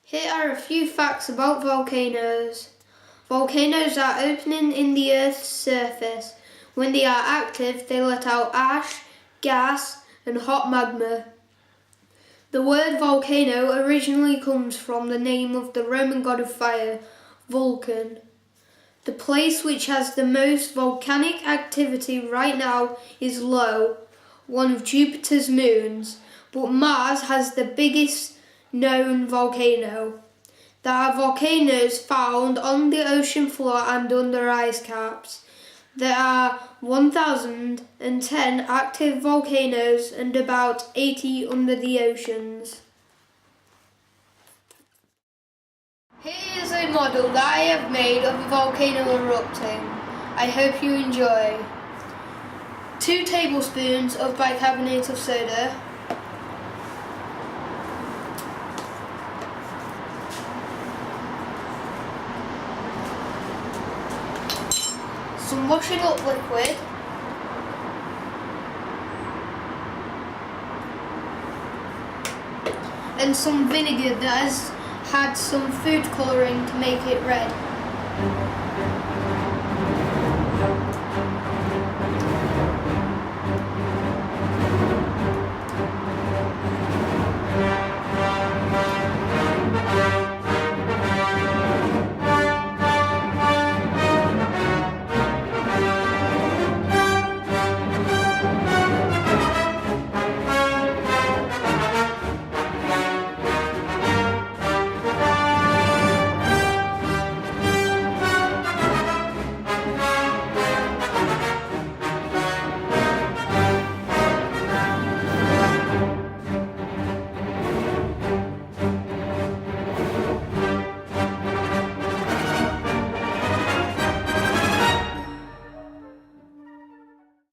Here are a few facts about volcanoes. Volcanoes are opening in the Earth's surface. When they are active, they let out ash, gas, and hot magma. The word volcano originally comes from the name of the Roman god of fire, Vulcan. The place which has the most volcanic activity right now is Io, one of Jupiter's moons, but Mars has the biggest known volcano. There are volcanoes found on the ocean floor and under ice caps. There are 1,010 active volcanoes and about 80 under the oceans. Here is a model that I have made of a volcano erupting. I hope you enjoy. 2 tablespoons of bicarbonate of soda, some washing up liquid, and some vinegar that has had some food colouring to make it red.